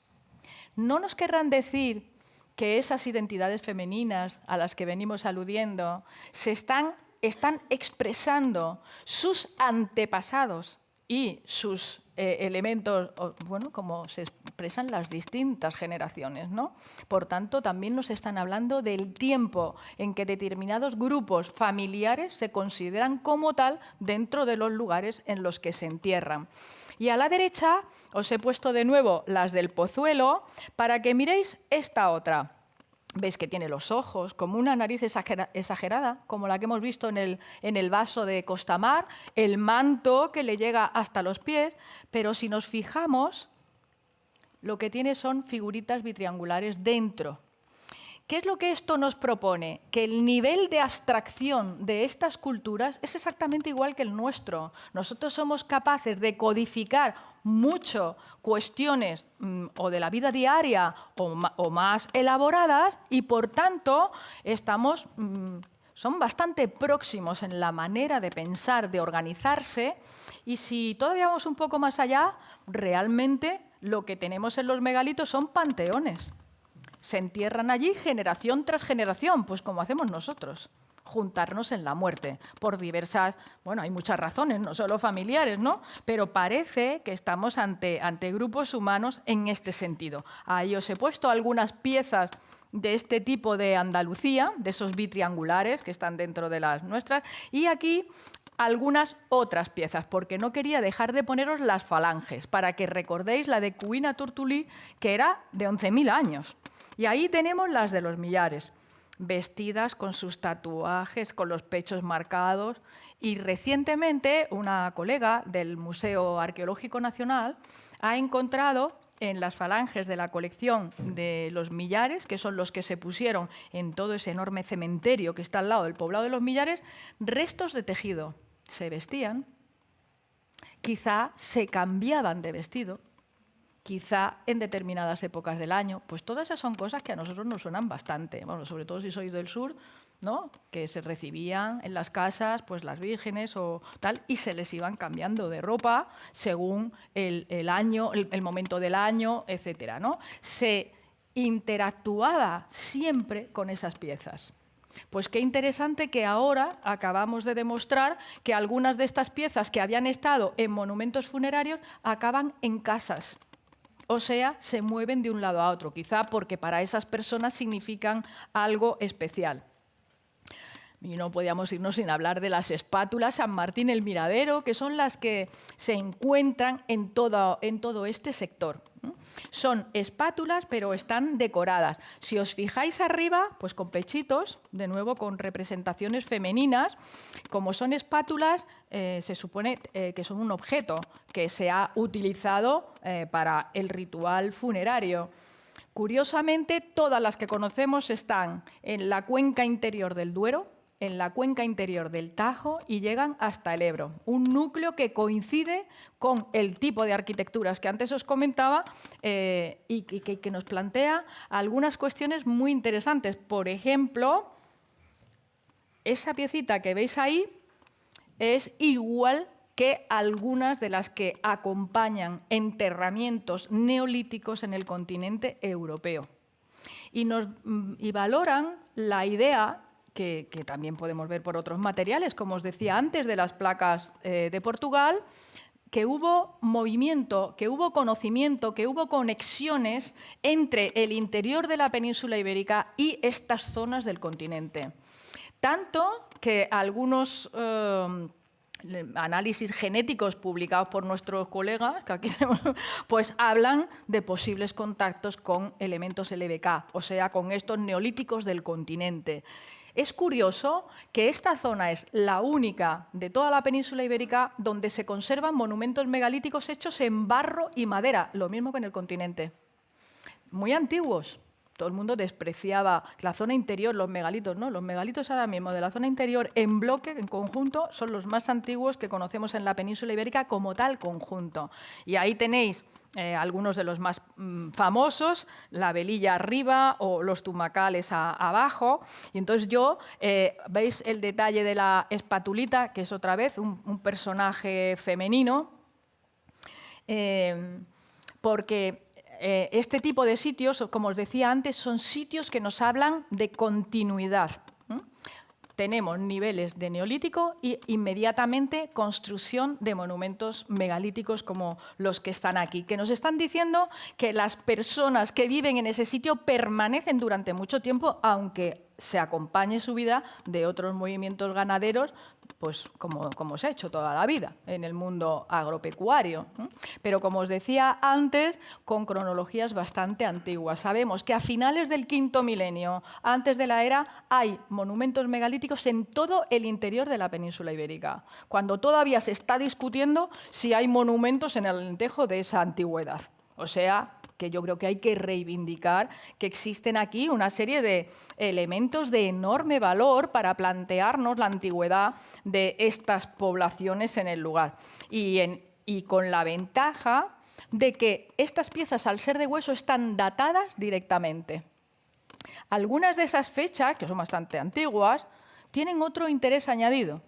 ¿No nos querrán decir que esas identidades femeninas a las que venimos aludiendo están expresando sus antepasados y sus elementos, bueno, como se expresan las distintas generaciones, ¿no? Por tanto, también nos están hablando del tiempo en que determinados grupos familiares se consideran como tal dentro de los lugares en los que se entierran. Y a la derecha os he puesto de nuevo las del Pozuelo para que miréis esta otra. Veis que tiene los ojos, como una nariz exagerada, como la que hemos visto en el vaso de Costamar, el manto que le llega hasta los pies, pero si nos fijamos, lo que tiene son figuritas bitriangulares dentro. ¿Qué es lo que esto nos propone? Que el nivel de abstracción de estas culturas es exactamente igual que el nuestro. Nosotros somos capaces de codificar mucho cuestiones o de la vida diaria o más elaboradas y, por tanto, son bastante próximos en la manera de pensar, de organizarse. Y si todavía vamos un poco más allá, realmente lo que tenemos en los megalitos son panteones. Se entierran allí generación tras generación, pues como hacemos nosotros, juntarnos en la muerte, por diversas, bueno, hay muchas razones, no solo familiares, ¿no? Pero parece que estamos ante grupos humanos en este sentido. Ahí os he puesto algunas piezas de este tipo de Andalucía, de esos bitriangulares que están dentro de las nuestras, y aquí algunas otras piezas, porque no quería dejar de poneros las falanges, para que recordéis la de Cuina Turtulí, que era de 11.000 años. Y ahí tenemos las de los millares, vestidas con sus tatuajes, con los pechos marcados. Y recientemente una colega del Museo Arqueológico Nacional ha encontrado en las falanges de la colección de los millares, que son los que se pusieron en todo ese enorme cementerio que está al lado del poblado de los millares, restos de tejido. Se vestían, quizá se cambiaban de vestido, quizá en determinadas épocas del año. Pues todas esas son cosas que a nosotros nos suenan bastante. Bueno, sobre todo si sois del sur, ¿no? Que se recibían en las casas pues las vírgenes o tal, y se les iban cambiando de ropa según el año, el momento del año, etcétera, ¿no? Se interactuaba siempre con esas piezas. Pues qué interesante que ahora acabamos de demostrar que algunas de estas piezas que habían estado en monumentos funerarios acaban en casas. O sea, se mueven de un lado a otro, quizá porque para esas personas significan algo especial. Y no podíamos irnos sin hablar de las espátulas San Martín el Miradero, que son las que se encuentran en todo este sector. Son espátulas, pero están decoradas. Si os fijáis arriba, pues con pechitos, de nuevo con representaciones femeninas. Como son espátulas, se supone que son un objeto que se ha utilizado para el ritual funerario. Curiosamente, todas las que conocemos están en la cuenca interior del Duero, en la cuenca interior del Tajo y llegan hasta el Ebro. Un núcleo que coincide con el tipo de arquitecturas que antes os comentaba y que nos plantea algunas cuestiones muy interesantes. Por ejemplo, esa piecita que veis ahí es igual que algunas de las que acompañan enterramientos neolíticos en el continente europeo. Y valoran la idea que también podemos ver por otros materiales, como os decía antes, de las placas de Portugal, que hubo movimiento, que hubo conocimiento, que hubo conexiones entre el interior de la península ibérica y estas zonas del continente. Tanto que algunos análisis genéticos publicados por nuestros colegas, que aquí tenemos, pues hablan de posibles contactos con elementos LBK, o sea, con estos neolíticos del continente. Es curioso que esta zona es la única de toda la península ibérica donde se conservan monumentos megalíticos hechos en barro y madera, lo mismo que en el continente. Muy antiguos. Todo el mundo despreciaba la zona interior, los megalitos, ¿no? Los megalitos ahora mismo de la zona interior en bloque, en conjunto, son los más antiguos que conocemos en la península ibérica como tal conjunto. Y ahí tenéis algunos de los más famosos, la velilla arriba o los tumacales abajo. Y entonces veis el detalle de la espatulita, que es otra vez un personaje femenino, porque este tipo de sitios, como os decía antes, son sitios que nos hablan de continuidad. Tenemos niveles de neolítico y inmediatamente construcción de monumentos megalíticos como los que están aquí, que nos están diciendo que las personas que viven en ese sitio permanecen durante mucho tiempo, aunque se acompañe su vida de otros movimientos ganaderos, pues como se ha hecho toda la vida en el mundo agropecuario. Pero como os decía antes, con cronologías bastante antiguas. Sabemos que a finales del quinto milenio, antes de la era, hay monumentos megalíticos en todo el interior de la península ibérica, cuando todavía se está discutiendo si hay monumentos en el Alentejo de esa antigüedad. O sea, que yo creo que hay que reivindicar que existen aquí una serie de elementos de enorme valor para plantearnos la antigüedad de estas poblaciones en el lugar. Y con la ventaja de que estas piezas, al ser de hueso, están datadas directamente. Algunas de esas fechas, que son bastante antiguas, tienen otro interés añadido,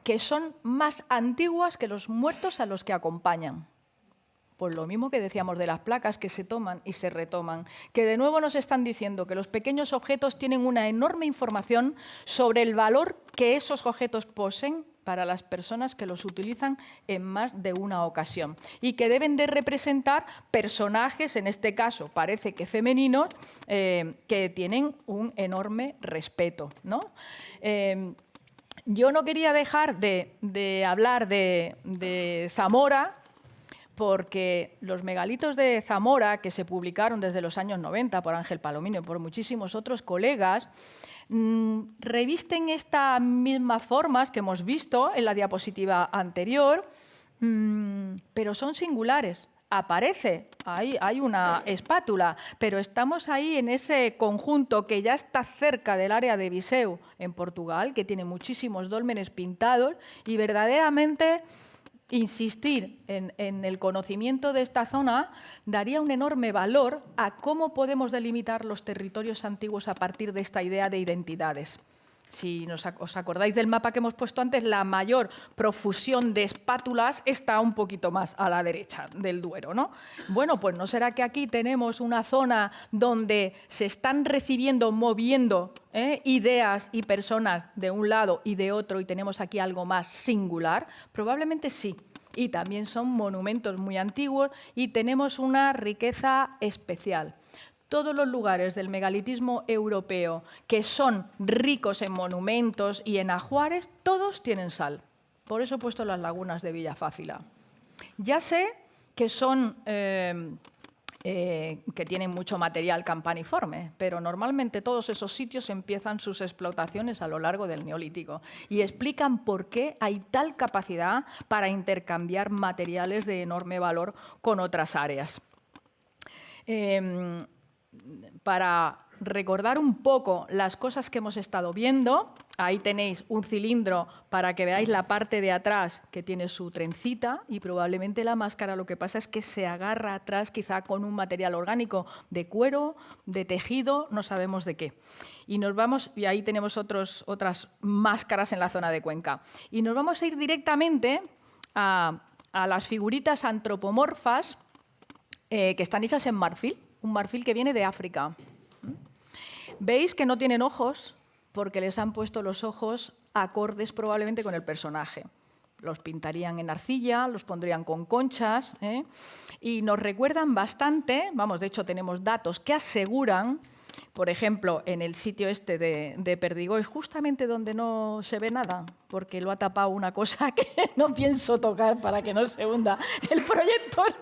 que son más antiguas que los muertos a los que acompañan. Pues lo mismo que decíamos de las placas que se toman y se retoman, que de nuevo nos están diciendo que los pequeños objetos tienen una enorme información sobre el valor que esos objetos poseen para las personas que los utilizan en más de una ocasión y que deben de representar personajes, en este caso parece que femeninos, que tienen un enorme respeto, ¿no? Yo no quería dejar de hablar de Zamora, porque los megalitos de Zamora, que se publicaron desde los años 90 por Ángel Palomino y por muchísimos otros colegas, revisten estas mismas formas que hemos visto en la diapositiva anterior, pero son singulares. Aparece, hay una espátula, pero estamos ahí en ese conjunto que ya está cerca del área de Viseu, en Portugal, que tiene muchísimos dólmenes pintados y verdaderamente insistir en el conocimiento de esta zona daría un enorme valor a cómo podemos delimitar los territorios antiguos a partir de esta idea de identidades. Si os acordáis del mapa que hemos puesto antes, la mayor profusión de espátulas está un poquito más a la derecha del Duero, ¿no? Bueno, pues ¿no será que aquí tenemos una zona donde se están recibiendo, moviendo ideas y personas de un lado y de otro y tenemos aquí algo más singular? Probablemente sí. Y también son monumentos muy antiguos y tenemos una riqueza especial. Todos los lugares del megalitismo europeo que son ricos en monumentos y en ajuares, todos tienen sal. Por eso he puesto las lagunas de Villafáfila. Ya sé que son que tienen mucho material campaniforme, pero normalmente todos esos sitios empiezan sus explotaciones a lo largo del Neolítico y explican por qué hay tal capacidad para intercambiar materiales de enorme valor con otras áreas. Para recordar un poco las cosas que hemos estado viendo, ahí tenéis un cilindro para que veáis la parte de atrás que tiene su trencita y probablemente la máscara lo que pasa es que se agarra atrás quizá con un material orgánico de cuero, de tejido, no sabemos de qué. Y nos vamos, y ahí tenemos otras máscaras en la zona de Cuenca. Y nos vamos a ir directamente a las figuritas antropomorfas que están hechas en marfil. Un marfil que viene de África. Veis que no tienen ojos porque les han puesto los ojos acordes probablemente con el personaje. Los pintarían en arcilla, los pondrían con conchas, y nos recuerdan bastante, vamos, de hecho tenemos datos que aseguran, por ejemplo, en el sitio este de Perdigoix, justamente donde no se ve nada, porque lo ha tapado una cosa que no pienso tocar para que no se hunda el proyector,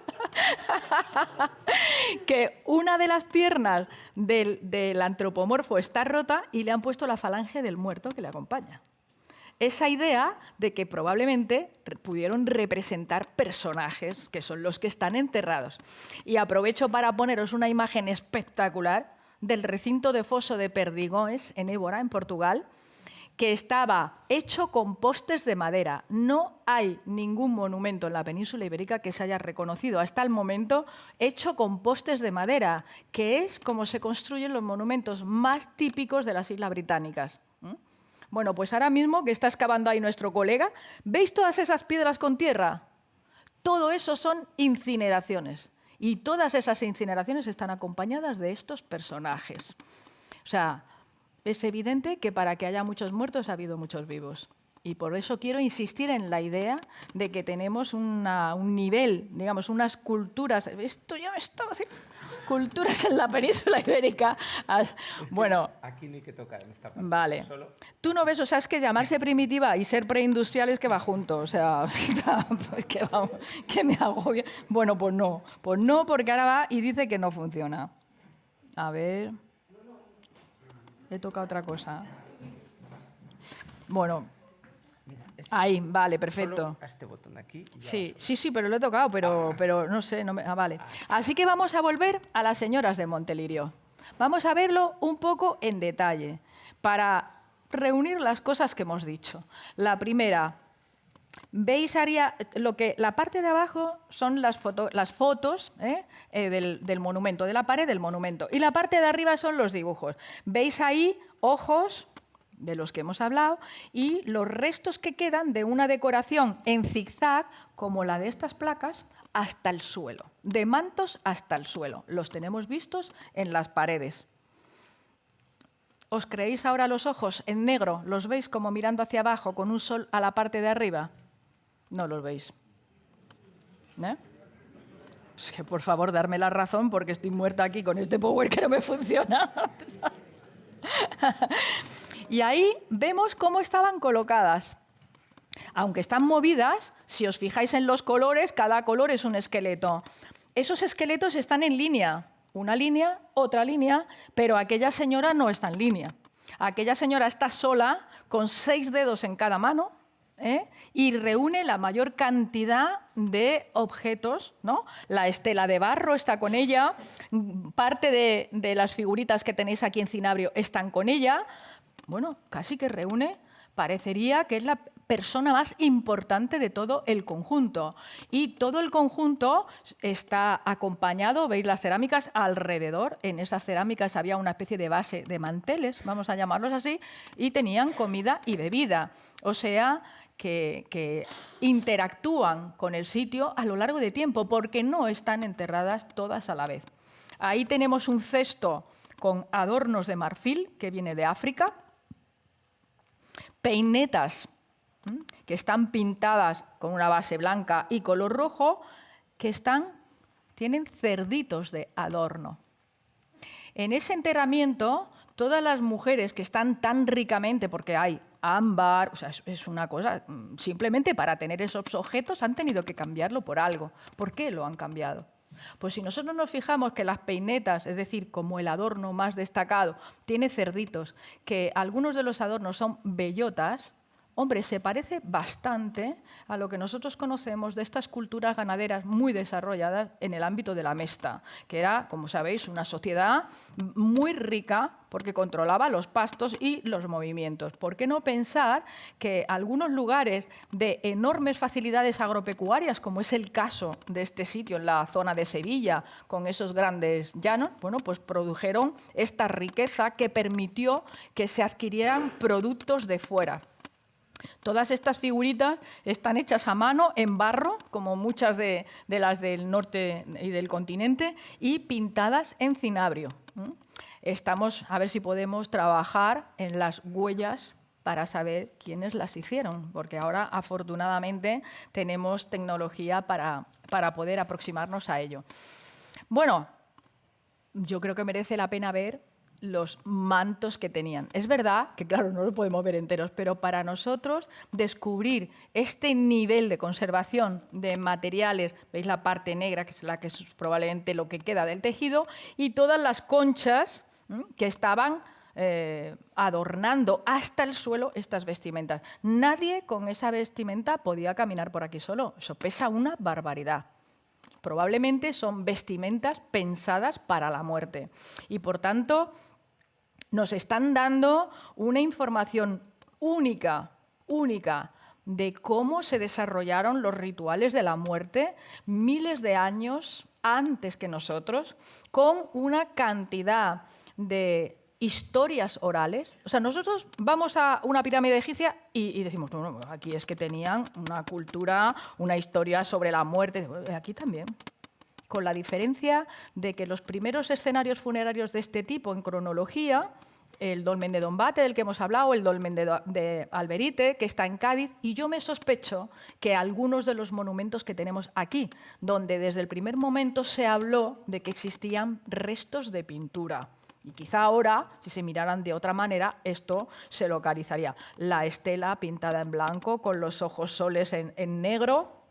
que una de las piernas del antropomorfo está rota y le han puesto la falange del muerto que le acompaña. Esa idea de que probablemente pudieron representar personajes que son los que están enterrados. Y aprovecho para poneros una imagen espectacular del recinto de foso de Perdigoix, en Évora, en Portugal, que estaba hecho con postes de madera. No hay ningún monumento en la península ibérica que se haya reconocido hasta el momento hecho con postes de madera, que es como se construyen los monumentos más típicos de las Islas Británicas. Bueno, pues ahora mismo que está excavando ahí nuestro colega, ¿veis todas esas piedras con tierra? Todo eso son incineraciones. Y todas esas incineraciones están acompañadas de estos personajes. O sea, es evidente que para que haya muchos muertos ha habido muchos vivos. Y por eso quiero insistir en la idea de que tenemos un nivel, digamos, unas culturas. Esto ya me está haciendo. Culturas en la península ibérica. Bueno, aquí no hay que tocar en esta parte. Vale. Solo... Tú no ves, o sea, es que llamarse primitiva y ser preindustrial es que va junto. O sea, pues que, vamos, que me agobia. Bueno, pues no, porque ahora va y dice que no funciona. A ver. He tocado otra cosa. Bueno. Ahí, vale, perfecto. Solo a este botón de aquí. Sí, pero lo he tocado, pero no sé. Vale. Así que vamos a volver a las señoras de Montelirio. Vamos a verlo un poco en detalle para reunir las cosas que hemos dicho. La primera, veis la parte de abajo son las fotos del monumento, de la pared del monumento. Y la parte de arriba son los dibujos. Veis ahí ojos, de los que hemos hablado, y los restos que quedan de una decoración en zigzag, como la de estas placas, hasta el suelo, de mantos hasta el suelo. Los tenemos vistos en las paredes. ¿Os creéis ahora los ojos en negro? ¿Los veis como mirando hacia abajo con un sol a la parte de arriba? No los veis. Es que, por favor, darme la razón porque estoy muerta aquí con este power que no me funciona. Y ahí vemos cómo estaban colocadas. Aunque están movidas, si os fijáis en los colores, cada color es un esqueleto. Esos esqueletos están en línea. Una línea, otra línea, pero aquella señora no está en línea. Aquella señora está sola, con 6 dedos en cada mano, y reúne la mayor cantidad de objetos, ¿no? La estela de barro está con ella, parte de las figuritas que tenéis aquí en cinabrio están con ella. Bueno, casi que reúne, parecería que es persona más importante de todo el conjunto. Y todo el conjunto está acompañado, veis las cerámicas alrededor. En esas cerámicas había una especie de base de manteles, vamos a llamarlos así, y tenían comida y bebida. O sea, que interactúan con el sitio a lo largo de tiempo, porque no están enterradas todas a la vez. Ahí tenemos un cesto con adornos de marfil, que viene de África, peinetas que están pintadas con una base blanca y color rojo, que tienen cerditos de adorno. En ese enterramiento, todas las mujeres que están tan ricamente, porque hay ámbar, o sea, es una cosa, simplemente para tener esos objetos han tenido que cambiarlo por algo. ¿Por qué lo han cambiado? Pues si nosotros nos fijamos que las peinetas, es decir, como el adorno más destacado, tiene cerditos, que algunos de los adornos son bellotas, hombre, se parece bastante a lo que nosotros conocemos de estas culturas ganaderas muy desarrolladas en el ámbito de la Mesta, que era, como sabéis, una sociedad muy rica porque controlaba los pastos y los movimientos. ¿Por qué no pensar que algunos lugares de enormes facilidades agropecuarias, como es el caso de este sitio en la zona de Sevilla, con esos grandes llanos, bueno, pues produjeron esta riqueza que permitió que se adquirieran productos de fuera? Todas estas figuritas están hechas a mano, en barro, como muchas de las del norte y del continente, y pintadas en cinabrio. Estamos a ver si podemos trabajar en las huellas para saber quiénes las hicieron, porque ahora, afortunadamente, tenemos tecnología para poder aproximarnos a ello. Bueno, yo creo que merece la pena ver los mantos que tenían. Es verdad que, claro, no los podemos ver enteros, pero para nosotros descubrir este nivel de conservación de materiales, veis la parte negra, que es la que es probablemente lo que queda del tejido, y todas las conchas que estaban adornando hasta el suelo estas vestimentas. Nadie con esa vestimenta podía caminar por aquí solo. Eso pesa una barbaridad. Probablemente son vestimentas pensadas para la muerte. Y, por tanto, nos están dando una información única de cómo se desarrollaron los rituales de la muerte miles de años antes que nosotros, con una cantidad de historias orales. O sea, nosotros vamos a una pirámide egipcia y decimos, no, aquí es que tenían una cultura, una historia sobre la muerte. Aquí también. Con la diferencia de que los primeros escenarios funerarios de este tipo en cronología, el dolmen de Dombate, del que hemos hablado, el dolmen de Alberite, que está en Cádiz, y yo me sospecho que algunos de los monumentos que tenemos aquí, donde desde el primer momento se habló de que existían restos de pintura. Y quizá ahora, si se miraran de otra manera, esto se localizaría. La estela pintada en blanco, con los ojos soles en negro,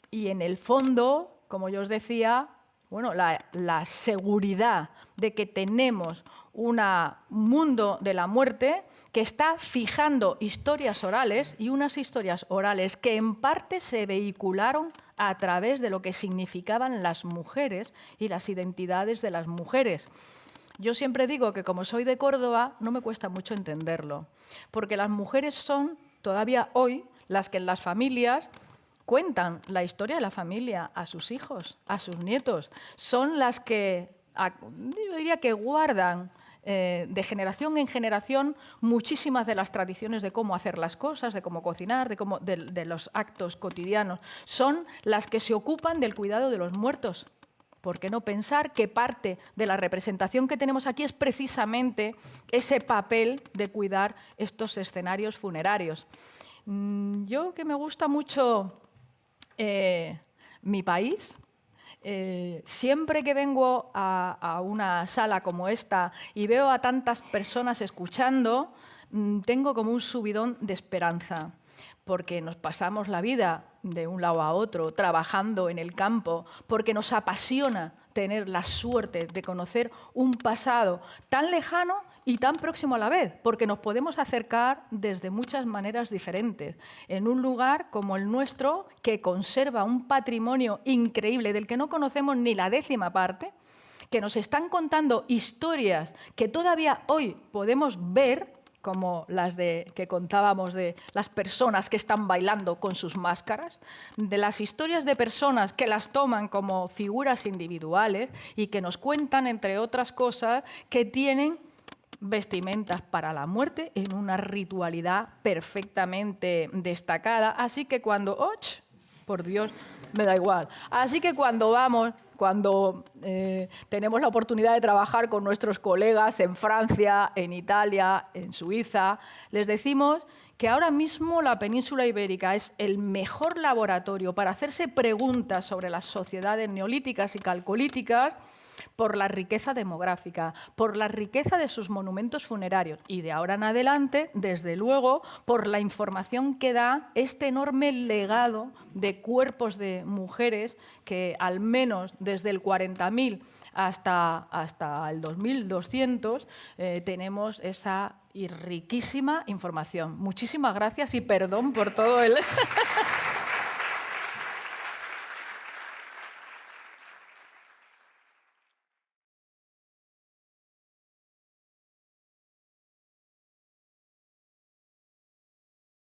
y en el fondo, como yo os decía, bueno, la seguridad de que tenemos un mundo de la muerte que está fijando historias orales, y unas historias orales que en parte se vehicularon a través de lo que significaban las mujeres y las identidades de las mujeres. Yo siempre digo que, como soy de Córdoba, no me cuesta mucho entenderlo, porque las mujeres son todavía hoy las que en las familias cuentan la historia de la familia a sus hijos, a sus nietos. Son las que, yo diría que guardan de generación en generación muchísimas de las tradiciones de cómo hacer las cosas, de cómo cocinar, de los actos cotidianos. Son las que se ocupan del cuidado de los muertos. ¿Por qué no pensar que parte de la representación que tenemos aquí es precisamente ese papel de cuidar estos escenarios funerarios? Yo, que me gusta mucho mi país, siempre que vengo a una sala como esta y veo a tantas personas escuchando, tengo como un subidón de esperanza, porque nos pasamos la vida de un lado a otro trabajando en el campo, porque nos apasiona tener la suerte de conocer un pasado tan lejano y tan próximo a la vez, porque nos podemos acercar desde muchas maneras diferentes. En un lugar como el nuestro, que conserva un patrimonio increíble del que no conocemos ni la décima parte, que nos están contando historias que todavía hoy podemos ver como las que contábamos de las personas que están bailando con sus máscaras, de las historias de personas que las toman como figuras individuales y que nos cuentan, entre otras cosas, que tienen vestimentas para la muerte en una ritualidad perfectamente destacada. Así que cuando... ¡Och! Por Dios, me da igual. Así que cuando tenemos la oportunidad de trabajar con nuestros colegas en Francia, en Italia, en Suiza, les decimos que ahora mismo la península ibérica es el mejor laboratorio para hacerse preguntas sobre las sociedades neolíticas y calcolíticas por la riqueza demográfica, por la riqueza de sus monumentos funerarios y de ahora en adelante, desde luego, por la información que da este enorme legado de cuerpos de mujeres que al menos desde el 40.000 hasta el 2200 tenemos esa riquísima información. Muchísimas gracias y perdón por todo el...